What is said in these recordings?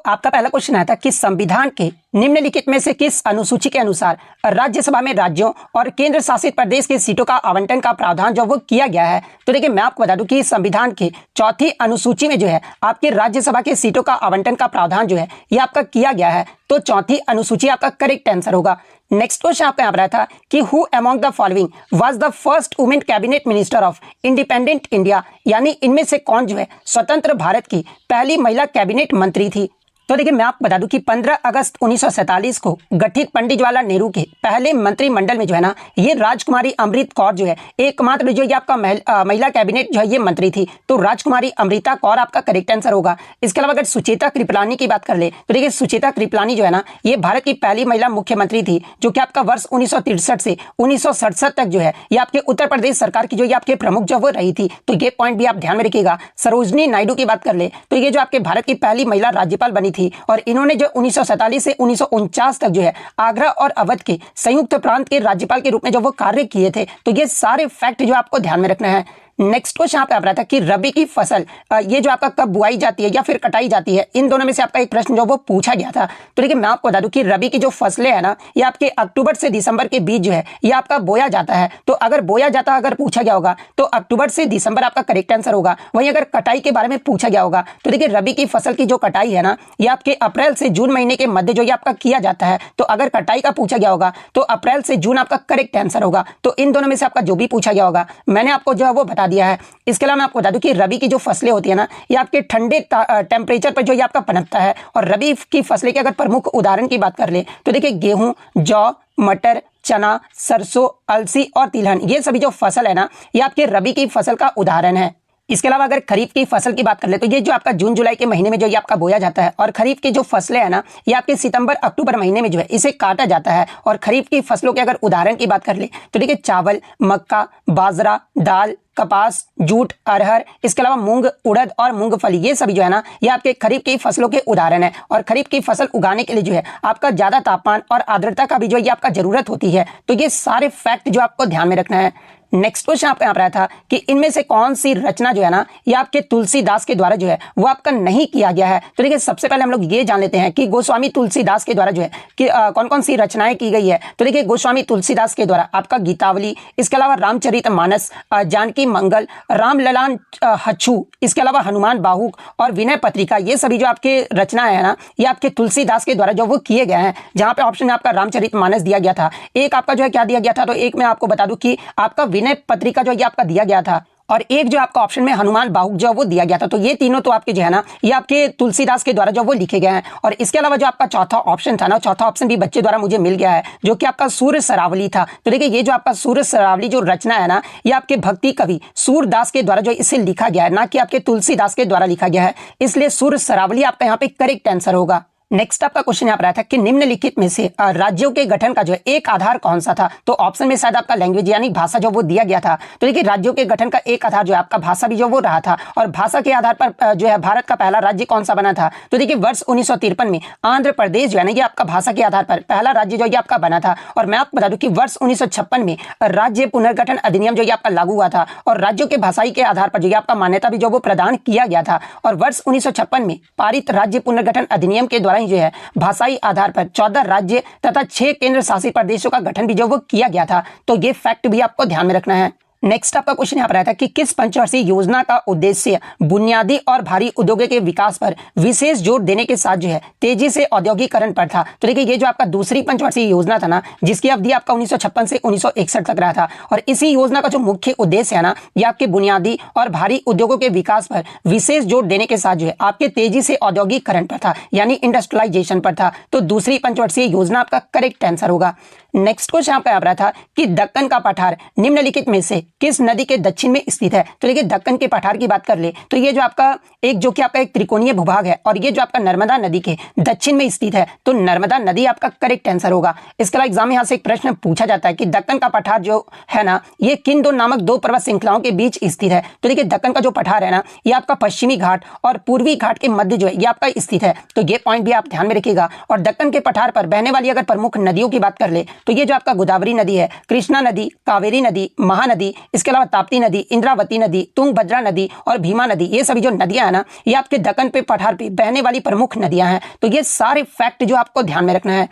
आपका पहला क्वेश्चन आया था कि संविधान के निम्नलिखित में से किस अनुसूची के अनुसार राज्यसभा में राज्यों और केंद्र शासित प्रदेश की सीटों का आवंटन का प्रावधान जो वो किया गया है। तो देखिए मैं आपको बता दूं कि संविधान के चौथी अनुसूची में जो है आपके राज्यसभा के सीटों का आवंटन का प्रावधान जो है ये आपका किया गया है। तो चौथी अनुसूची आपका करेक्ट आंसर होगा। नेक्स्ट क्वेश्चन आपका यहाँ पर था कि who among the following was the first women cabinet minister of independent India, यानी इनमें से कौन जो है स्वतंत्र भारत की पहली महिला कैबिनेट मंत्री थी। तो देखिए मैं आपको बता दूं कि 15 अगस्त 1947 को गठित पंडित जवाहरलाल नेहरू के पहले मंत्रिमंडल में जो है ना ये राजकुमारी अमृत कौर जो है एकमात्र जो ये आपका महिला कैबिनेट जो है ये मंत्री थी। तो राजकुमारी अमृता कौर आपका करेक्ट आंसर होगा। इसके अलावा अगर सुचेता कृपलानी की बात कर ले तो देखिए सुचेता कृपलानी जो है ना ये भारत की पहली महिला मुख्यमंत्री थी, जो कि आपका वर्ष 1963 से 1967 तक जो है ये आपके उत्तर प्रदेश सरकार की जो ये आपके प्रमुख जो वो रही थी। तो ये पॉइंट भी आप ध्यान में रखिएगा। सरोजनी नायडू की बात कर ले तो ये जो आपके भारत की पहली महिला राज्यपाल बनी थी और इन्होंने जो 1947 से 1949 तक जो है आगरा और अवध के संयुक्त प्रांत के राज्यपाल के रूप में जो वो कार्य किए थे। तो ये सारे फैक्ट जो आपको ध्यान में रखना है। नेक्स्ट क्वेश्चन यहाँ पे आप रहा था कि रबी की फसल ये जो आपका कब बुआई जाती है या फिर कटाई जाती है, इन दोनों में से आपका एक प्रश्न जो वो पूछा गया था। तो देखिए मैं आपको बता दूं कि रबी की जो फसलें है ना ये आपके अक्टूबर से दिसंबर के बीच जो है ये आपका बोया जाता है। तो अगर बोया जाता अगर पूछा गया होगा तो अक्टूबर से दिसंबर आपका करेक्ट आंसर होगा। वहीं अगर कटाई के बारे में पूछा गया होगा तो देखिए रबी की फसल की जो कटाई है ना ये आपके अप्रैल से जून महीने के मध्य जो ये आपका किया जाता है। तो अगर कटाई का पूछा गया होगा तो अप्रैल से जून आपका करेक्ट आंसर होगा। तो इन दोनों में से आपका जो भी पूछा गया होगा मैंने आपको जो है वो बता दिया है। इसके अलावा मैं आपको बता दूं कि रबी की जो फसलें होती है ना ये आपके ठंडे टेम्परेचर पर जो ये आपका पनपता है। और रबी की फसलें के अगर प्रमुख उदाहरण की बात कर ले तो देखिए गेहूं, जौ, मटर, चना, सरसों, अलसी और तिलहन, ये सभी जो फसल है ना ये आपके रबी की फसल का उदाहरण है। इसके अलावा अगर खरीफ की फसल की बात कर ले तो ये जो आपका जून जुलाई के महीने में जो ये आपका बोया जाता है और खरीफ की जो फसलें है ना ये आपके सितंबर अक्टूबर महीने में जो है इसे काटा जाता है। और खरीफ की फसलों के अगर उदाहरण की बात कर ले तो देखिए चावल, मक्का, बाजरा, दाल, कपास, जूट, अरहर, इसके अलावा मूंग, उड़द और मूंगफली, ये सभी जो है ना ये आपके खरीफ की फसलों के उदाहरण है। और खरीफ की फसल उगाने के लिए जो है आपका ज्यादा तापमान और आर्द्रता का भी जो है ये आपका जरूरत होती है। तो ये सारे फैक्ट जो आपको ध्यान में रखना है। नेक्स्ट क्वेश्चन आपका यहाँ पर आया था कि इनमें से कौन सी रचना जो है ना ये आपके तुलसीदास के द्वारा जो है वो आपका नहीं किया गया है। तो देखिए सबसे पहले हम लोग ये जान लेते हैं कि गोस्वामी तुलसीदास के द्वारा जो है कि कौन कौन सी रचनाएं की गई है। तो देखिए गोस्वामी तुलसीदास के द्वारा आपका गीतावली, इसके अलावा रामचरितमानस, जानकी मंगल, राम ललान हच्छू, इसके अलावा हनुमान बाहुक और विनय पत्रिका, ये सभी जो आपके रचनाएं है ना ये आपके तुलसीदास के द्वारा जो वो किए गए हैं। जहां पे ऑप्शन में आपका रामचरितमानस दिया गया था, एक आपका जो है क्या दिया गया था, तो एक में आपको बता दूं कि आपका विनय पत्रिका जो ये आपका दिया गया था और एक जो आपका ऑप्शन में हनुमान बाहुक जो वो दिया गया था। तो ये तीनों तो आपके जो है ना ये आपके तुलसीदास के द्वारा जो वो लिखे गए हैं। और इसके अलावा जो आपका चौथा ऑप्शन था ना, चौथा ऑप्शन भी बच्चे द्वारा मुझे मिल गया है जो कि आपका सूर्य सरावली था। तो देखिए ये जो आपका सूर्य सरावली जो रचना है ना ये आपके भक्ति कवि सूरदास के द्वारा जो इसे लिखा गया है, ना कि आपके तुलसीदास के द्वारा लिखा गया है, इसलिए सूर्य सरावली आपका यहाँ पे करेक्ट आंसर होगा। नेक्स्ट आपका क्वेश्चन यहाँ पर आया था कि निम्नलिखित में से राज्यों के गठन का जो है एक आधार कौन सा था। तो ऑप्शन में शायद आपका लैंग्वेज यानी भाषा जो वो दिया गया था। तो देखिए राज्यों के गठन का एक आधार जो है आपका भाषा भी जो वो रहा था। और भाषा के आधार पर जो है भारत का पहला राज्य कौन सा बना था। तो देखिए वर्ष 1953 में आंध्र प्रदेश जो है ना ये आपका भाषा के आधार पर पहला राज्य जो ये आपका बना था। और मैं आपको बता दूं कि वर्ष 1956 में राज्य पुनर्गठन अधिनियम जो ये आपका लागू हुआ था और राज्यों के भाषाई के आधार पर जो ये आपका मान्यता भी जो वो प्रदान किया गया था। और वर्ष 1956 में पारित राज्य पुनर्गठन अधिनियम के द्वारा ही जो है भाषाई आधार पर 14 राज्य तथा 6 केंद्र शासित प्रदेशों का गठन भी जो वो किया गया था। तो ये फैक्ट भी आपको ध्यान में रखना है। नेक्स्ट आपका क्वेश्चन यहाँ पर आया था कि किस पंचवर्षीय योजना का उद्देश्य बुनियादी और भारी उद्योगों के विकास पर विशेष जोर देने के साथ जो है तेजी से औद्योगिकरण पर था। तो देखिए ये जो आपका दूसरी पंचवर्षीय योजना था ना जिसकी अवधि आपका 1956 से 1961 तक रहा था। और इसी योजना का जो मुख्य उद्देश्य है ना ये आपके बुनियादी और भारी उद्योगों के विकास पर विशेष जोर देने के साथ जो है आपके तेजी से औद्योगिकरण पर था, यानी इंडस्ट्रियलाइजेशन पर था। तो दूसरी पंचवर्षीय योजना आपका करेक्ट आंसर होगा। नेक्स्ट क्वेश्चन आपका यहाँ पर था कि दक्कन का पठार निम्नलिखित में से किस नदी के दक्षिण में स्थित है। तो देखिए दक्कन के पठार की बात कर ले तो ये जो आपका एक जो कि आपका एक त्रिकोणीय भूभाग है और ये जो आपका नर्मदा नदी के दक्षिण में स्थित है। तो नर्मदा नदी आपका करेक्ट आंसर होगा। इसके अलावा एग्जाम में यहाँ से एक प्रश्न पूछा जाता है कि दक्कन का पठार जो है ना ये किन दो नामक दो पर्वत श्रृंखलाओं के बीच स्थित है। तो देखिए दक्कन का जो पठार है ना ये आपका पश्चिमी घाट और पूर्वी घाट के मध्य जो है ये आपका स्थित है। तो ये पॉइंट भी आप ध्यान में रखिएगा। और दक्कन के पठार पर बहने वाली अगर प्रमुख नदियों की बात कर ले तो ये जो आपका गोदावरी नदी है, कृष्णा नदी, कावेरी नदी, महानदी, इसके अलावा ताप्ती नदी, इंद्रावती नदी, तुंगभद्रा नदी और भीमा नदी, ये सभी जो नदियां हैं ना, ये आपके दक्कन पे पठार पे बहने वाली प्रमुख नदियां हैं। तो ये सारे फैक्ट जो आपको ध्यान में रखना है।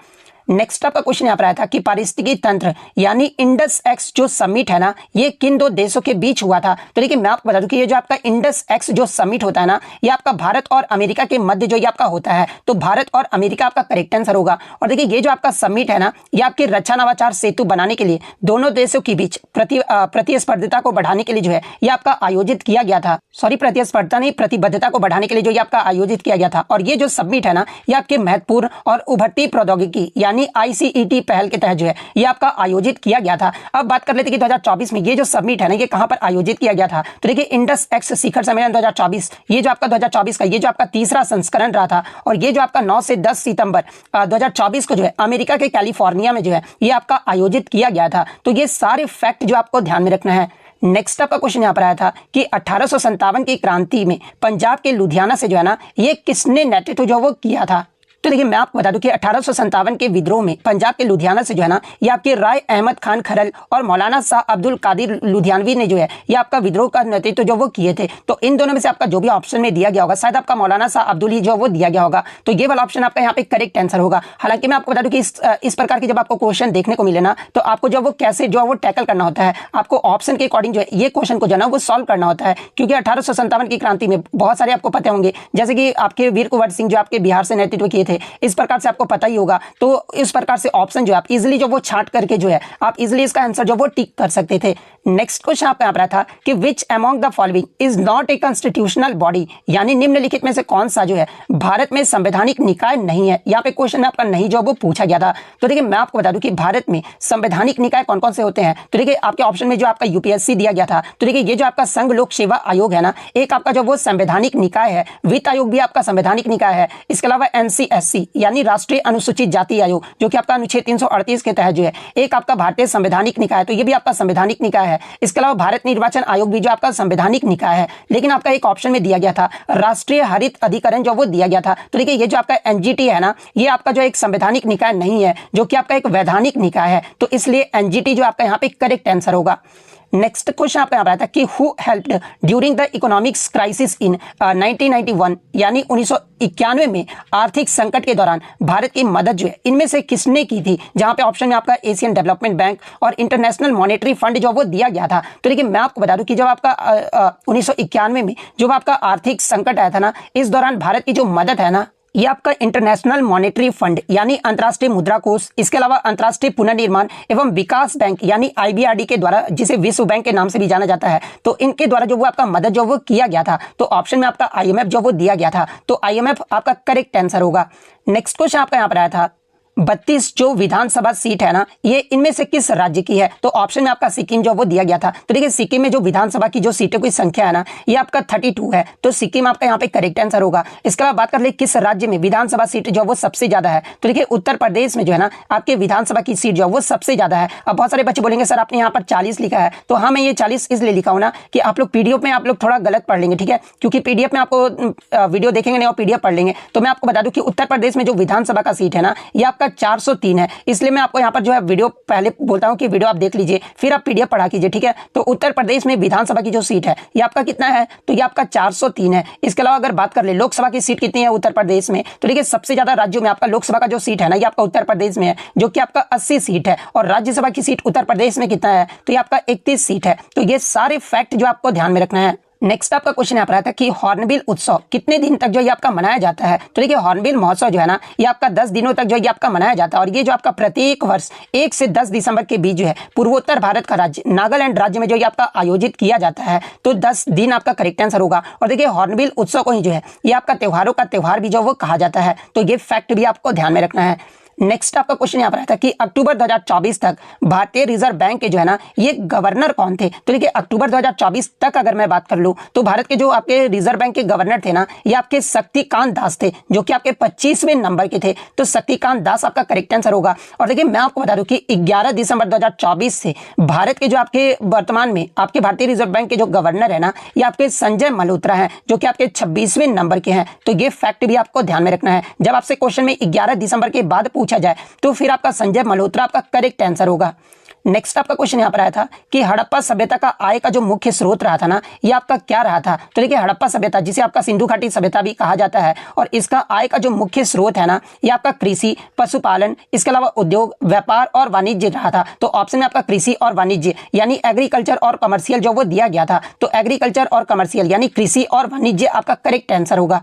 नेक्स्ट आपका क्वेश्चन यहाँ पर आया था कि पारिस्थितिकी तंत्र यानी इंडस एक्स जो समिट है ना, ये किन दो देशों के बीच हुआ था। तो देखिए मैं आपको बता दूं कि ये जो आपका इंडस एक्स जो समिट होता है ना, ये आपका भारत और अमेरिका के मध्य जो ये आपका होता है, तो भारत और अमेरिका आपका करेक्ट आंसर होगा। और देखिए ये जो आपका समिट है ना, ये आपके रक्षा नवाचार सेतु बनाने के लिए दोनों देशों के बीच प्रतिस्पर्धता को बढ़ाने के लिए जो है ये आपका आयोजित किया गया था। सॉरी, प्रतिस्पर्धा नहीं, प्रतिबद्धता को बढ़ाने के लिए जो ये आपका आयोजित किया गया था। और ये जो समिट है ना, ये आपके महत्वपूर्ण और उभरती प्रौद्योगिकी यानी ICET पहल के तहत जो है ये आपका आयोजित किया गया था। अब बात कर लेते हैं कि 2024 में ये जो समिट है ना, ये कहां पर आयोजित किया गया था। तो देखिए इंडस एक्स शिखर सम्मेलन 2024, ये जो आपका 2024 का ये जो आपका तीसरा संस्करण रहा था। और ये जो आपका 9 से 10 सितंबर 2024 को जो है अमेरिका के कैलिफोर्निया में जो है ये आपका आयोजित किया गया था। तो ये सारे फैक्ट जो आपको ध्यान में रखना है। नेक्स्ट आपका क्वेश्चन यहाँ पर आया था कि 1857 की क्रांति में पंजाब के लुधियाना से जो है ना, ये किसने नेतृत्व जो वो किया था। तो देखिए मैं आपको बता दूं कि 1857 के विद्रोह में पंजाब के लुधियाना से जो है ना, ये आपके राय अहमद खान खरल और मौलाना शाह अब्दुल कादिर लुधियानवी ने जो है ये आपका विद्रोह का नेतृत्व जो वो किए थे। तो इन दोनों में से आपका जो भी ऑप्शन में दिया गया होगा, शायद आपका मौलाना शाह अब्दुल ही जो वो दिया गया होगा। तो ये वाला ऑप्शन आपका यहाँ पे करेक्ट आंसर होगा। हालांकि मैं आपको बता दूं कि इस प्रकार के जब आपको क्वेश्चन देखने को मिले ना, तो आपको जो वो कैसे जो वो टैकल करना होता है, आपको ऑप्शन के अकॉर्डिंग जो है ये क्वेश्चन को जो है वो सॉल्व करना होता है। क्योंकि 1857 की क्रांति में बहुत सारे आपको पता होंगे, जैसे कि आपके वीर कुंवर सिंह जो आपके बिहार से नेतृत्व किए थे, इस प्रकार से आपको पता ही होगा। तो इस प्रकार से ऑप्शन जो आप इजीली जो वो छांट करके जो है आप इजीली इसका आंसर जो वो टिक कर सकते थे। नेक्स्ट क्वेश्चन आपका यहाँ पर था कि which among the following is not a constitutional body, यानी निम्नलिखित में से कौन सा जो है भारत में संवैधानिक निकाय नहीं है। यहाँ पे क्वेश्चन आपका नहीं जो वो पूछा गया था। तो देखिए मैं आपको बता दूं कि भारत में संवैधानिक निकाय कौन कौन से होते हैं। तो देखिए आपके ऑप्शन में जो आपका UPSC दिया गया था, तो देखिए ये जो आपका संघ लोक सेवा आयोग है ना, एक आपका जो वो संवैधानिक निकाय है। वित्त आयोग भी आपका संवैधानिक निकाय है। इसके अलावा NCSC यानी राष्ट्रीय अनुसूचित जाति आयोग, जो कि आपका अनुच्छेद 338 के तहत जो है एक आपका भारतीय संवैधानिक निकाय, तो ये भी आपका संवैधानिक निकाय है। इसके अलावा भारत निर्वाचन आयोग भी जो आपका संवैधानिक निकाय है। लेकिन आपका एक ऑप्शन में दिया गया था राष्ट्रीय हरित अधिकरण जो वो दिया गया था। तो देखिए ये जो आपका NGT है ना, ये आपका जो एक संवैधानिक निकाय नहीं है, जो कि आपका एक वैधानिक निकाय है। तो इसलिए NGT जो आपका यहाँ पे करेक्ट आंसर होगा। नेक्स्ट क्वेश्चन आपका यहाँ पर आता है कि who helped during the economics crisis in 1991, यानी 1991 में आर्थिक संकट के दौरान भारत की मदद जो है इनमें से किसने की थी। जहां पे ऑप्शन में आपका एशियन डेवलपमेंट बैंक और इंटरनेशनल मॉनेटरी फंड जो वो दिया गया था। तो देखिए मैं आपको बता दूं कि जब आपका 1991 में जो आपका आर्थिक संकट आया था ना, इस दौरान भारत की जो मदद है ना, ये आपका इंटरनेशनल मॉनेटरी फंड यानी अंतर्राष्ट्रीय मुद्रा कोष, इसके अलावा अंतर्राष्ट्रीय पुनर्निर्माण एवं विकास बैंक यानी IBRD के द्वारा, जिसे विश्व बैंक के नाम से भी जाना जाता है, तो इनके द्वारा जो वो आपका मदद जो वो किया गया था। तो ऑप्शन में आपका IMF जो वो दिया गया था। तो IMF आपका करेक्ट आंसर होगा। नेक्स्ट क्वेश्चन आपका यहाँ पर आया था 32 जो विधानसभा सीट है ना, ये इनमें से किस राज्य की है। तो ऑप्शन में आपका सिक्किम जो वो दिया गया था। तो देखिए सिक्किम में जो विधानसभा की जो सीटों की संख्या है ना, ये आपका 32 है। तो सिक्किम आपका यहाँ पे करेक्ट आंसर होगा। इसके अलावा बात कर ले किस राज्य में विधानसभा सीट जो वो सबसे ज्यादा है। तो देखिए उत्तर प्रदेश में जो है ना आपके विधानसभा की सीट जो वो सबसे ज्यादा है। अब बहुत सारे बच्चे बोलेंगे सर आपने यहाँ पर 40 लिखा है। तो हाँ, मैं ये 40 इसलिए लिखा हूँ ना कि आप लोग PDF में आप लोग थोड़ा गलत पढ़ लेंगे, ठीक है। क्योंकि PDF में आपको वीडियो देखेंगे नहीं और PDF पढ़ लेंगे। तो मैं आपको बता दूं कि उत्तर प्रदेश में जो विधानसभा का सीट है ना, ये आपका 403 है। इसलिए मैं आपको यहाँ पर जो है वीडियो पहले बोलता हूँ कि वीडियो आप देख लीजिए, फिर आप PDF पढ़ा कीजिए, ठीक है। तो उत्तर प्रदेश में विधानसभा की जो सीट है ये आपका कितना है, तो ये आपका 403 है। इसके अलावा अगर बात कर ले लोकसभा की सीट कितनी है उत्तर प्रदेश में, तो देखिए सबसे ज्यादा राज्यों में आपका लोकसभा का जो सीट है ना, ये आपका उत्तर प्रदेश में है, जो कि आपका 80 सीट है। और राज्यसभा की सीट उत्तर प्रदेश में कितना है, तो ये आपका 31 सीट है। तो ये सारे फैक्ट जो आपको ध्यान में रखना है। नेक्स्ट आपका क्वेश्चन यहाँ पर आता है कि हॉर्नबिल उत्सव कितने दिन तक जो ये आपका मनाया जाता है। तो देखिए हॉर्नबिल महोत्सव जो है ना, ये आपका 10 दिनों तक जो ये आपका मनाया जाता है। और ये जो आपका प्रत्येक वर्ष 1 से 10 दिसंबर के बीच जो है पूर्वोत्तर भारत का राज्य नागालैंड राज्य में जो ये आपका आयोजित किया जाता है। तो 10 दिन आपका करेक्ट आंसर होगा। और देखिए हॉर्नबिल उत्सव को ही जो है ये आपका त्योहारों का त्योहार भी जो वो कहा जाता है। तो ये फैक्ट भी आपको ध्यान में रखना है। नेक्स्ट आपका क्वेश्चन यहाँ पर आता है कि अक्टूबर 2024 तक भारतीय रिजर्व बैंक के जो है ना ये गवर्नर कौन थे। तो देखिए अक्टूबर 2024 तक अगर मैं बात कर लूं तो भारत के जो आपके रिजर्व बैंक के गवर्नर थे ना, ये आपके शक्तिकांत दास थे, जो कि आपके 25वें नंबर के थे। तो शक्तिकांत दास आपका करेक्ट आंसर होगा। और देखिए मैं आपको बता दूं कि 11 दिसंबर 2024 से भारत के जो आपके वर्तमान में आपके भारतीय रिजर्व बैंक के जो गवर्नर है ना, ये आपके संजय मल्होत्रा हैं, जो कि आपके 26वें नंबर के हैं। तो ये फैक्ट भी आपको ध्यान में रखना है। जब आपसे क्वेश्चन में 11 दिसंबर के बाद पूछा पूछा जाए तो फिर आपका संजय मल्होत्रा आपका करेक्ट आंसर होगा। नेक्स्ट आपका क्वेश्चन यहाँ पर आया था कि हड़प्पा सभ्यता का आय का जो मुख्य स्रोत रहा था ना, ये आपका क्या रहा था। तो देखिए हड़प्पा सभ्यता जिसे आपका सिंधु घाटी सभ्यता भी कहा जाता है, और इसका आय का जो मुख्य स्रोत है ना, ये आपका कृषि, पशुपालन, इसके अलावा उद्योग, व्यापार और वाणिज्य रहा था। तो ऑप्शन में आपका कृषि और वाणिज्य यानी एग्रीकल्चर और कमर्शियल जो वो दिया गया था, तो एग्रीकल्चर और कमर्शियल यानी कृषि और वाणिज्य आपका करेक्ट आंसर होगा।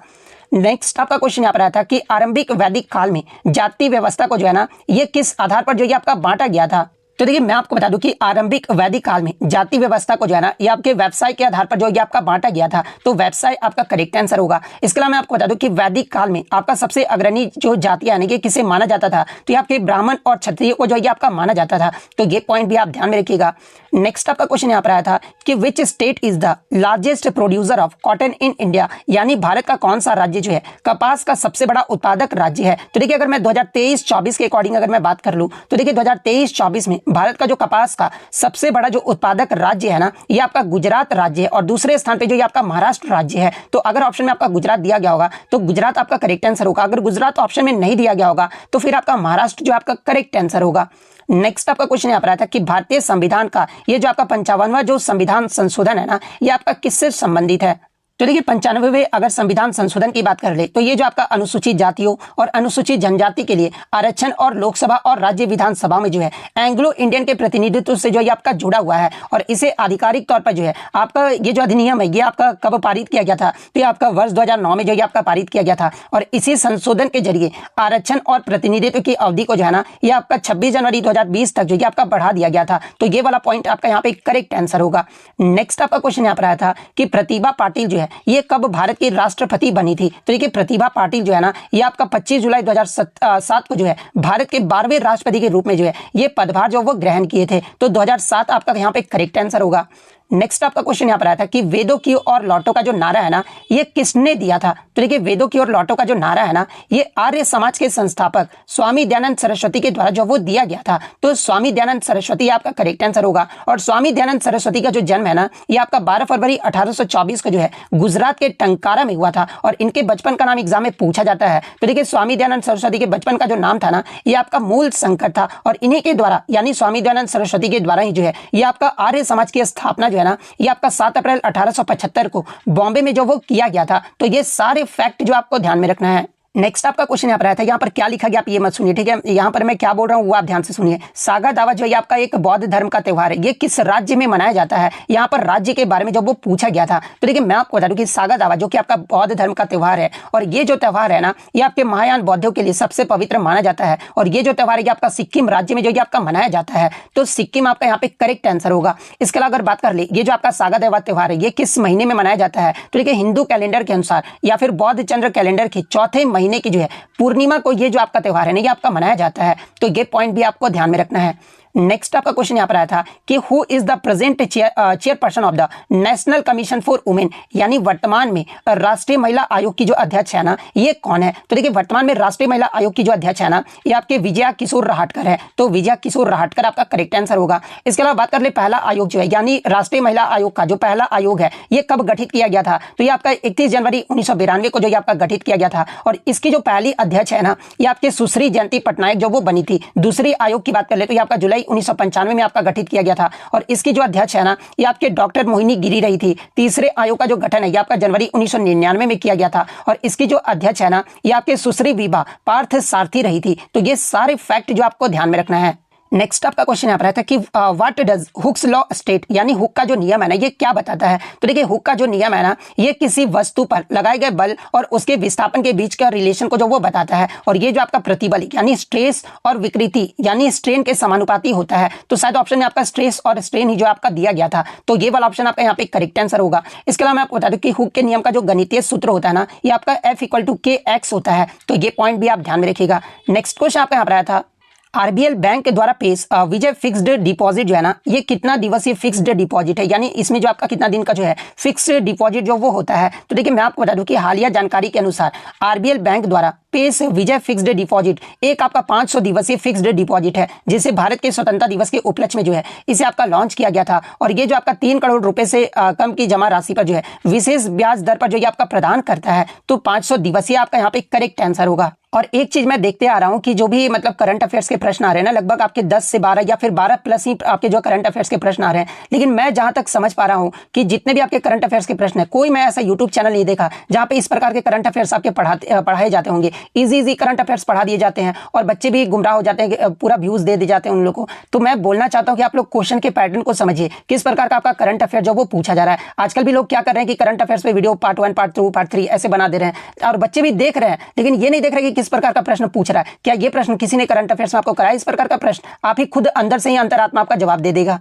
नेक्स्ट आपका क्वेश्चन यहाँ पर आया था कि आरंभिक वैदिक काल में जाति व्यवस्था को जो है ना, ये किस आधार पर जो ये आपका बांटा गया था। तो देखिए मैं आपको बता दूं कि आरंभिक वैदिक काल में जाति व्यवस्था को जो है ना, ये आपके व्यवसाय के आधार पर जो ये आपका बांटा गया था, तो व्यवसाय आपका करेक्ट आंसर होगा। इसके अलावा मैं आपको बता दूं कि वैदिक काल में आपका सबसे अग्रणी जो जातियां यानी कि किसे माना जाता था, तो ये आपके ब्राह्मण और क्षत्रिय को जो ये आपका माना जाता था। तो ये पॉइंट भी आप ध्यान में रखिएगा। नेक्स्ट आपका क्वेश्चन यहाँ पर आया था कि which state is the largest producer of cotton in India, यानी भारत का कौन सा राज्य जो है कपास का सबसे बड़ा उत्पादक राज्य है। तो देखिए अगर मैं 2023-24 के अकॉर्डिंग अगर मैं बात कर लूं, तो देखिए 2023-24 में भारत का जो कपास का सबसे बड़ा जो उत्पादक राज्य है ना, ये आपका गुजरात राज्य है, और दूसरे स्थान पे जो ये आपका महाराष्ट्र राज्य है। तो अगर ऑप्शन में आपका गुजरात दिया गया होगा तो गुजरात आपका करेक्ट आंसर होगा। अगर गुजरात ऑप्शन में नहीं दिया गया होगा तो फिर आपका महाराष्ट्र जो आपका करेक्ट आंसर होगा। नेक्स्ट आपका क्वेश्चन यहाँ पर आया था कि भारतीय संविधान का ये जो आपका 55वां जो संविधान संशोधन है ना, ये आपका किससे संबंधित है। तो देखिए 95वें अगर संविधान संशोधन की बात कर ले तो ये जो आपका अनुसूचित जातियों और अनुसूचित जनजाति के लिए आरक्षण और लोकसभा और राज्य विधानसभा में जो है एंग्लो इंडियन के प्रतिनिधित्व से जो ये आपका जुड़ा हुआ है, और इसे आधिकारिक तौर पर जो है आपका ये जो अधिनियम है ये आपका कब पारित किया गया था, तो ये आपका वर्ष 2009 में जो ये आपका पारित किया गया था। और इसी संशोधन के जरिए आरक्षण और प्रतिनिधित्व की अवधि को जो है ना, ये आपका 26 जनवरी 2020 तक जो ये आपका बढ़ा दिया गया था। तो ये वाला पॉइंट आपका यहाँ पे करेक्ट आंसर होगा। नेक्स्ट आपका क्वेश्चन यहाँ पर आया था कि प्रतिभा पाटिल जो है ये कब भारत की राष्ट्रपति बनी थी। तो देखिए प्रतिभा पाटिल जो है ना, ये आपका 25 जुलाई 2007 को जो है भारत के 12वें राष्ट्रपति के रूप में जो है ये पदभार जो वो ग्रहण किए थे। तो 2007 आपका यहाँ पे करेक्ट आंसर होगा। नेक्स्ट आपका क्वेश्चन यहाँ पर आया था कि वेदों की ओर लौटो का जो नारा है ना, ये किसने दिया था। तो देखिए वेदों की ओर लौटो का जो नारा है ना, ये आर्य समाज के संस्थापक स्वामी दयानंद सरस्वती के द्वारा जो वो दिया गया था। तो स्वामी दयानंद सरस्वती आपका करेक्ट आंसर होगा। और स्वामी दयानंद सरस्वती का जो जन्म है ना, ये आपका 12 फरवरी 1824 को जो है गुजरात के टंकारा में हुआ था, और इनके बचपन का नाम एग्जाम में पूछा जाता है। तो देखिए स्वामी दयानंद सरस्वती के बचपन का जो नाम था ना, ये आपका मूल शंकर था, और इन्हीं के द्वारा यानी स्वामी दयानंद सरस्वती के द्वारा ही जो है ये आपका आर्य समाज की स्थापना जो है ना, ये आपका 7 अप्रैल 1875 को बॉम्बे में जो वो किया गया था। तो ये सारे फैक्ट जो आपको ध्यान में रखना है। नेक्स्ट आपका क्वेश्चन यहाँ पर आया था, यहाँ पर क्या लिखा गया आप ये मत सुनिए, ठीक है। यहाँ पर मैं क्या बोल रहा हूँ वो आप ध्यान से सुनिए। सागा दावा जो है आपका एक बौद्ध धर्म का त्योहार है, ये किस राज्य में मनाया जाता है। यहाँ पर राज्य के बारे में जब वो पूछा गया था, तो देखिए मैं आपको बता दूं कि सागा दावा जो कि आपका बौद्ध धर्म का त्योहार है, और ये जो त्योहार है ना, ये आपके महायान बौद्धों के लिए सबसे पवित्र माना जाता है। और ये जो त्योहार है ये आपका सिक्किम राज्य में जो ये आपका मनाया जाता है। तो सिक्किम आपका यहाँ पे करेक्ट आंसर होगा। इसके अलावा अगर बात कर ले, ये जो आपका सागा दावा त्योहार है ये किस महीने में मनाया जाता है। तो देखिए हिंदू कैलेंडर के अनुसार या फिर बौद्ध चंद्र कैलेंडर के चौथे महीने की जो है पूर्णिमा को ये जो आपका त्योहार है ना, ये आपका मनाया जाता है। तो ये पॉइंट भी आपको ध्यान में रखना है। नेक्स्ट आपका क्वेश्चन यहाँ पर आया था कि who is the present chairperson of the national commission for women, यानी वर्तमान में राष्ट्रीय महिला आयोग की जो अध्यक्ष है ना, ये कौन है। तो देखिए वर्तमान में राष्ट्रीय महिला आयोग की जो अध्यक्ष है ना, ये आपके विजया किशोर रहाटकर है। तो विजया किशोर रहाटकर आपका करेक्ट आंसर होगा। इसके अलावा बात कर ले पहला आयोग जो है यानी राष्ट्रीय महिला आयोग का जो पहला आयोग है ये कब गठित किया गया था। तो ये आपका 31 जनवरी 1992 को जो ये आपका गठित किया गया था, और इसकी जो पहली अध्यक्ष है ना, ये आपके सुश्री जयंती पटनायक जो वो बनी थी। दूसरी आयोग की बात कर ले तो ये आपका जुलाई 1995 में आपका गठित किया गया था, और इसकी जो अध्यक्ष है ना, ये आपके डॉक्टर मोहिनी गिरी रही थी। तीसरे आयोग का जो गठन है ये आपका जनवरी 1999 में किया गया था, और इसकी जो अध्यक्ष है ना, ये आपके सुश्री विभा पार्थ सारथी रही थी। तो ये सारे फैक्ट जो आपको ध्यान में रखना है। नेक्स्ट आपका क्वेश्चन यहाँ पर था कि what does Hooke's law state, यानी हुक का जो नियम है ना, ये क्या बताता है। तो देखिए हुक का जो नियम है ना, ये किसी वस्तु पर लगाए गए बल और उसके विस्थापन के बीच का रिलेशन को जो वो बताता है। और ये जो आपका प्रतिबल यानी स्ट्रेस और विकृति यानी स्ट्रेन के समानुपाती होता है। तो शायद ऑप्शन में आपका स्ट्रेस और स्ट्रेन ही जो आपका दिया गया था। तो ये वाला ऑप्शन आपका यहाँ पे करेक्ट आंसर होगा। इसके अलावा मैं आपको बता दूं कि हुक के नियम का जो गणितीय सूत्र होता है ना, ये आपका F=kx होता है। तो ये पॉइंट भी आप ध्यान में रखिएगा। नेक्स्ट क्वेश्चन आपका यहाँ पर आया था, आरबीएल बैंक के द्वारा पेश विजय फिक्स्ड डिपॉजिट जो है ना, ये कितना दिवसीय फिक्स्ड डिपॉजिट है, यानी इसमें जो आपका कितना दिन का जो है फिक्स्ड डिपॉजिट जो वो होता है। तो देखिए मैं आपको बता दूं कि हालिया जानकारी के अनुसार आरबीएल बैंक द्वारा पेश विजय फिक्स्ड डिपॉजिट एक आपका 500 दिवसीय फिक्स्ड डिपॉजिट है, जिसे भारत के स्वतंत्रता दिवस के उपलक्ष्य में जो है इसे आपका लॉन्च किया गया था। और ये जो आपका 3 करोड़ रुपए से कम की जमा राशि पर जो है विशेष ब्याज दर पर जो ये आपका प्रदान करता है। तो 500 दिवसीय आपका यहाँ पे करेक्ट आंसर होगा। और एक चीज मैं देखते आ रहा हूं कि जो भी मतलब करंट अफेयर्स के प्रश्न आ रहे हैं ना, लगभग आपके 10 से 12 या फिर 12 प्लस ही आपके जो करंट अफेयर्स के प्रश्न आ रहे हैं। लेकिन मैं जहां तक समझ पा रहा हूं कि जितने भी आपके करंट अफेयर्स के प्रश्न है, कोई मैं ऐसा यूट्यूब चैनल नहीं देखा जहां पे इस प्रकार के करंट अफेयर्स आपके पढ़ाए जाते होंगे। इजी करंट अफेयर्स पढ़ा दिए जाते हैं और बच्चे भी गुमराह हो जाते हैं, पूरा व्यूज दे जाते हैं उन लोगों को। तो मैं बोलना चाहता हूं कि आप लोग क्वेश्चन के पैटर्न को समझिए, किस प्रकार का आपका करंट अफेयर जो वो पूछा जा रहा है। आजकल भी लोग क्या कर रहे हैं कि करंट अफेयर्स पे वीडियो पार्ट 1, पार्ट 2, पार्ट 3 ऐसे बना दे रहे हैं और बच्चे भी देख रहे हैं, लेकिन ये नहीं देख रहे कि किस प्रकार का प्रश्न पूछ रहा है। क्या ये प्रश्न किसी ने करंट अफेयर्स में आपको कराया? इस प्रकार का प्रश्न आप ही खुद अंदर से ही अंतरात्मा आपका जवाब दे देगा।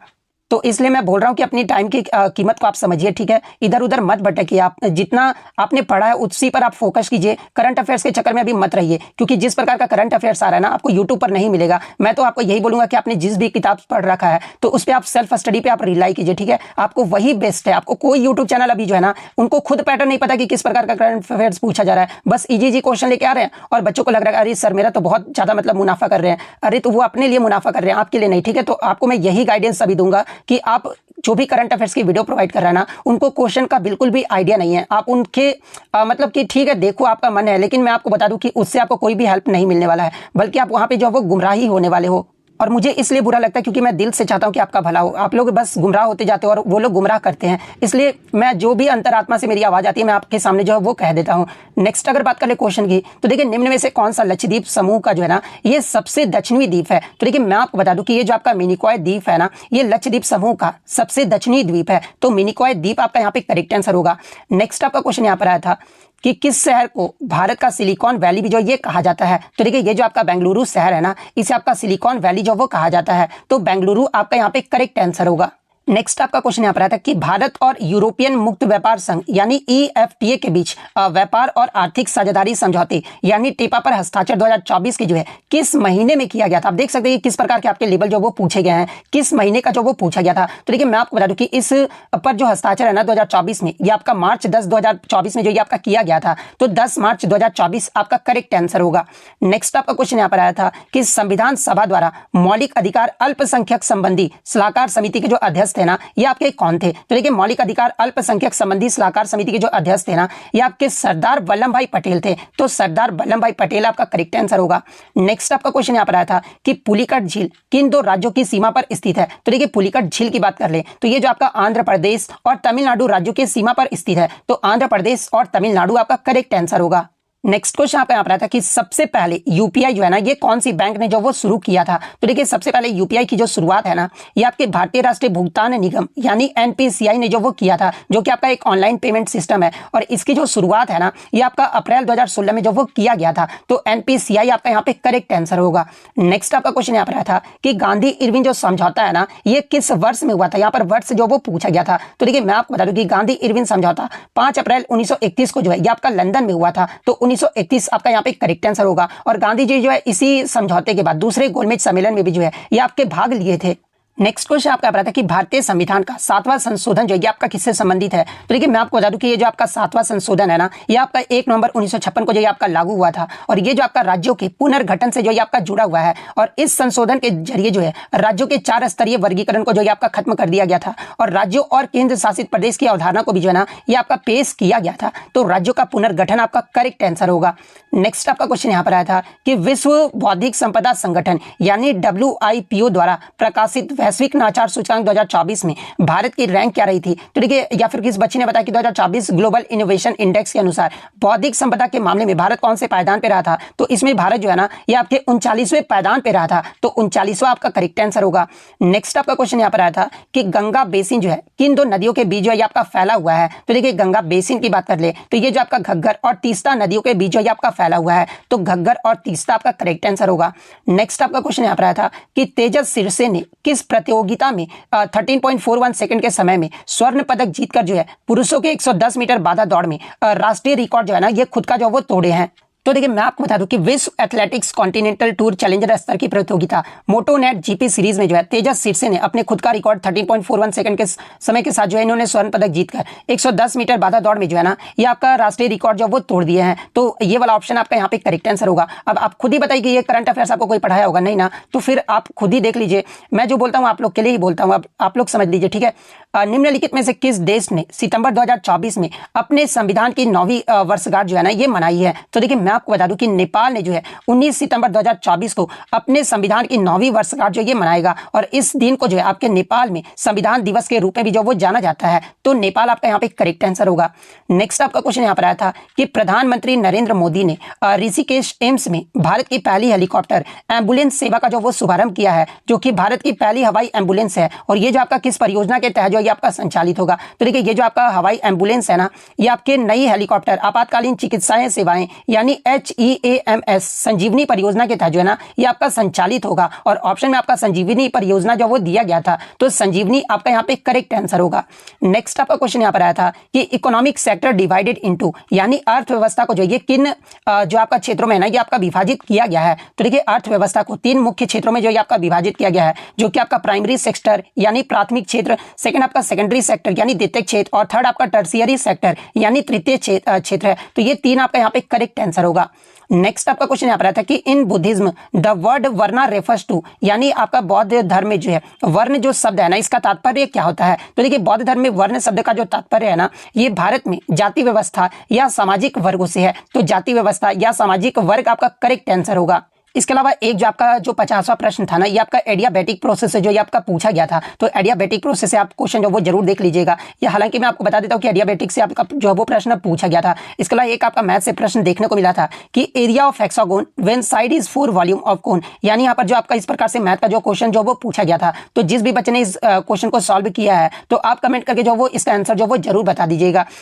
तो इसलिए मैं बोल रहा हूं कि अपनी टाइम की कीमत को आप समझिए, ठीक है। इधर उधर मत भटकिए, आप जितना आपने पढ़ा है उसी पर आप फोकस कीजिए। करंट अफेयर्स के चक्कर में अभी मत रहिए, क्योंकि जिस प्रकार का करंट अफेयर्स आ रहा है ना, आपको यूट्यूब पर नहीं मिलेगा। मैं तो आपको यही बोलूंगा कि आपने जिस भी किताब पढ़ रखा है तो उस पर आप सेल्फ स्टडी पे आप रिलाई कीजिए, ठीक है। आपको वही बेस्ट है। आपको कोई यूट्यूब चैनल अभी जो है ना, उनको खुद पैटर्न नहीं पता कि किस प्रकार का करंट अफेयर्स पूछा जा रहा है। बस इजी क्वेश्चन लेके आ रहे हैं और बच्चों को लग रहा है अरे सर मेरा तो बहुत ज्यादा मतलब मुनाफा कर रहे हैं। अरे तो वो अपने लिए मुनाफा कर रहे हैं, आपके लिए नहीं, ठीक है। तो आपको मैं यही गाइडेंस अभी दूंगा कि आप जो भी करंट अफेयर्स की वीडियो प्रोवाइड कर रहा है ना, उनको क्वेश्चन का बिल्कुल भी आइडिया नहीं है। आप उनके मतलब कि ठीक है देखो आपका मन है, लेकिन मैं आपको बता दूं कि उससे आपको कोई भी हेल्प नहीं मिलने वाला है, बल्कि आप वहां पे जो वो गुमराही होने वाले हो। और मुझे इसलिए बुरा लगता है क्योंकि मैं दिल से चाहता हूं कि आपका भला हो। आप लोग बस गुमराह होते जाते हो और वो लोग गुमराह करते हैं। इसलिए मैं जो भी अंतरात्मा से मेरी आवाज आती है मैं आपके सामने जो है वो कह देता हूं। नेक्स्ट अगर बात करें क्वेश्चन की, तो देखिए निम्न में से कौन सा लक्षद्वीप समूह का जो है ना ये सबसे दक्षिणी द्वीप है? तो देखिए मैं आपको बता दूं कि ये जो आपका मिनिकॉय द्वीप है ना, ये लक्षद्वीप समूह का सबसे दक्षिणी द्वीप है। तो मिनिकॉय द्वीप आपका यहाँ पे करेक्ट आंसर होगा। नेक्स्ट आपका क्वेश्चन यहाँ पर आया था कि किस शहर को भारत का सिलिकॉन वैली भी जो ये कहा जाता है? तो देखिए ये जो आपका बेंगलुरु शहर है ना, इसे आपका सिलिकॉन वैली जो वो कहा जाता है। तो बेंगलुरु आपका यहाँ पे करेक्ट आंसर होगा। नेक्स्ट आपका क्वेश्चन यहाँ पर आता है कि भारत और यूरोपियन मुक्त व्यापार संघ यानी EFTA के बीच व्यापार और आर्थिक साझेदारी समझौते यानी टेपा पर हस्ताक्षर 2024 के जो है किस महीने में किया गया था? आप देख सकते हैं कि किस प्रकार के आपके लेवल जो वो पूछे गए हैं, किस महीने का जो वो पूछा गया था। तो देखिए मैं आपको बता दूं कि इस पर जो हस्ताक्षर है ना 2024 में, ये आपका मार्च 10 2024 में जो ये आपका किया गया था। तो 10 मार्च 2024 आपका करेक्ट आंसर होगा। नेक्स्ट आपका क्वेश्चन यहाँ पर आया था कि संविधान सभा द्वारा मौलिक अधिकार अल्पसंख्यक संबंधी सलाहकार समिति के जो अध्यक्ष थे ना, ये आपके कौन थे? तो देखिए मौलिक अधिकार अल्पसंख्यक संबंधी सलाहकार समिति के जो अध्यक्ष थे ना, ये आपके सरदार वल्लभ भाई पटेल थे। तो सरदार वल्लभ भाई पटेल आपका करेक्ट आंसर होगा। नेक्स्ट आपका क्वेश्चन यहां पर आया था कि पुलिकट झील किन दो राज्यों की सीमा पर स्थित है? तो देखिए पुलिकट झील की बात कर ले तो ये जो आपका आंध्र प्रदेश और तमिलनाडु राज्यों की सीमा पर स्थित है। तो आंध्र प्रदेश और तमिलनाडु आपका करेक्ट आंसर होगा। नेक्स्ट क्वेश्चन यहाँ पर था कि सबसे पहले यूपीआई जो है ना, ये कौन सी बैंक ने जो वो शुरू किया था? तो देखिए सबसे पहले यूपीआई की जो शुरुआत है ना, ये आपके भारतीय राष्ट्रीय भुगतान निगम यानी एनपीसीआई ने जो वो किया था, जो कि आपका एक ऑनलाइन पेमेंट सिस्टम है। और इसकी जो शुरुआत है ना, ये आपका अप्रैल 2016 में जो वो किया गया था। तो एनपीसीआई आपका यहाँ पे करेक्ट आंसर होगा। नेक्स्ट आपका क्वेश्चन यहाँ पर था कि गांधी इरविन जो समझौता है ना, ये किस वर्ष में हुआ था? यहाँ पर वर्ष जो वो पूछा गया था। तो देखिए मैं आपको बता दूं कि गांधी इरविन समझौता 5 अप्रैल 1931 को जो है ये आपका लंदन में हुआ था। तो 1931 आपका यहाँ पे करेक्ट आंसर होगा। और गांधी जी जो है इसी समझौते के बाद दूसरे गोलमेज सम्मेलन में भी जो है ये आपके भाग लिए थे। नेक्स्ट क्वेश्चन आपका आता है कि भारतीय संविधान का 7वां संशोधन जो है आपका किससे संबंधित है? तो देखिए मैं आपको बता दूं कि ये जो आपका 7वां संशोधन है ना, ये आपका 1 नवंबर 1956 को जो ये आपका लागू हुआ था। और ये जो आपका राज्यों के पुनर्गठन से जो ये आपका जुड़ा हुआ है। और इस संशोधन के जरिए जो है राज्यों के 4 स्तरीय वर्गीकरण को जो ये आपका खत्म कर दिया गया था। और राज्यों और केंद्र शासित प्रदेश की अवधारणा को भी जो है ना ये आपका पेश किया गया था। तो राज्यों का पुनर्गठन आपका करेक्ट आंसर होगा। नेक्स्ट आपका क्वेश्चन यहाँ पर आया था कि विश्व बौद्धिक संपदा संगठन यानी WIPO द्वारा प्रकाशित वैश्विक नवाचार सूचकांक 2024 में भारत की रैंक क्या रही थी? तो देखिए या फिर किस बच्चे ने बताया कि 2024 ग्लोबल इनोवेशन इंडेक्स के अनुसार बौद्धिक संपदा के मामले में भारत कौन से पायदान पे रहा था? तो इसमें भारत जो है ना ये आपके 39वें पायदान पे रहा था। तो 39वां आपका करेक्ट आंसर होगा। नेक्स्ट आपका क्वेश्चन यहाँ पर आया था कि गंगा बेसिन जो है किन 2 नदियों के बीच जो है ये आपका फैला हुआ है? तो देखिए गंगा बेसिन की बात कर ले तो ये जो आपका घग्गर और तीस्ता नदियों के बीच जो ये आपका फैला हुआ है। तो घग्गर और तीस्ता आपका करेक्ट आंसर होगा। नेक्स्ट आपका क्वेश्चन यहाँ पर आया था कि तेजस सिरसे ने किस प्रतियोगिता में 13.41 सेकंड के समय में स्वर्ण पदक जीतकर जो है पुरुषों के 110 मीटर बाधा दौड़ में राष्ट्रीय रिकॉर्ड जो है ना ये खुद का जो वो तोड़े हैं। तो देखिए मैं आपको बता दूं कि विश्व एथलेटिक्स कॉन्टिनेंटल टूर चैलेंजर स्तर की प्रतियोगिता मोटोनेट जीपी सीरीज में जो है तेजस सिरसे ने अपने खुद का रिकॉर्ड 13.41 सेकंड के समय के साथ जो है इन्होंने स्वर्ण पदक जीतकर 110 मीटर बाधा दौड़ में जो है ना ये आपका राष्ट्रीय रिकॉर्ड जो वो तोड़ दिए हैं। तो ये वाला ऑप्शन आपका यहाँ पे करेक्ट आंसर होगा। अब आप खुद ही बताइए कि ये करंट अफेयर्स आपको कोई पढ़ाया होगा नहीं ना, तो फिर आप खुद ही देख लीजिए। मैं जो बोलता हूँ आप लोग के लिए ही बोलता हूँ, अब आप लोग समझ लीजिए, ठीक है। निम्नलिखित में से किस देश ने सितंबर 2024 में अपने संविधान की 9वीं वर्षगांठ जो है ना ये मनाई है? तो देखिए मैं आपको बता दूं कि नेपाल ने जो है 19 सितंबर 2024 को अपने संविधान की 9वीं वर्षगांठ जो ये मनाएगा और इस दिन को जो है आपके नेपाल में संविधान दिवस के रूप में भी जो वो जाना जाता है। तो नेपाल आपका यहाँ पे करेक्ट आंसर होगा। नेक्स्ट आपका क्वेश्चन यहाँ पर आया था कि प्रधानमंत्री नरेंद्र मोदी ने ऋषिकेश एम्स में भारत की पहली हेलीकॉप्टर एम्बुलेंस सेवा का जो वो शुभारंभ किया है, जो कि भारत की पहली हवाई एम्बुलेंस है। और ये जो आपका किस परियोजना के तहत जो ये आपका संचालित होगा? तो देखिए ये जो आपका हवाई एम्बुलेंस है ना, ये आपके नई हेलीकॉप्टर आपातकालीन चिकित्सा सेवाएं यानी HEAMS संजीवनी परियोजना के तहत जो है ना ये आपका संचालित होगा। और ऑप्शन में आपका संजीवनी परियोजना जो वो दिया गया था, तो संजीवनी आपका यहाँ पे करेक्ट आंसर होगा। नेक्स्ट आपका क्वेश्चन यहाँ पर आया था कि इकोनॉमिक सेक्टर डिवाइडेड इनटू यानी अर्थव्यवस्था को जो ये किन जो आपका क्षेत्रों में ना ये आपका विभाजित किया गया है। तो देखिए अर्थव्यवस्था को 3 मुख्य क्षेत्रों में जो ये आपका विभाजित किया गया है, जो कि आपका प्राइमरी सेक्टर यानी प्राथमिक क्षेत्र, सेकंड आपका सेकेंडरी सेक्टर यानी द्वितीयक क्षेत्र, और थर्ड आपका टर्शियरी सेक्टर यानी तृतीय क्षेत्र है। तो ये 3 आपका यहाँ पे करेक्ट आंसर होगा। नेक्स्ट आपका क्वेश्चन यहाँ पर आता है कि in Buddhism the word varna refers to यानी आपका बौद्ध धर्म में जो है वर्ण जो शब्द है ना इसका तात्पर्य क्या होता है? तो देखिए बौद्ध धर्म में वर्ण शब्द का जो तात्पर्य है ना ये भारत में जाति व्यवस्था या सामाजिक वर्गों से है। तो जाति व्यवस्था या सामाजिक वर्ग आपका करेक्ट आंसर होगा। इसके अलावा एक जो आपका जो 50वां प्रश्न था ना ये आपका एडियाबेटिक प्रोसेस से जो ये आपका पूछा गया था। तो एडियाबेटिक प्रोसेस से आप क्वेश्चन जो वो जरूर देख लीजिएगा। या हालांकि मैं आपको बता देता हूँ कि एडियाबेटिक से आपका जो वो प्रश्न पूछा गया था। इसके अलावा एक आपका मैथ से प्रश्न देखने को मिला था कि area of hexagon when side is 4 volume of cone, यानी यहाँ पर जो आपका इस प्रकार से मैथ का जो क्वेश्चन जो वो पूछा गया था। तो जिस भी बच्चे ने इस क्वेश्चन को सॉल्व किया है तो आप कमेंट करके जो वो इसका आंसर जो वो जरूर बता दीजिएगा।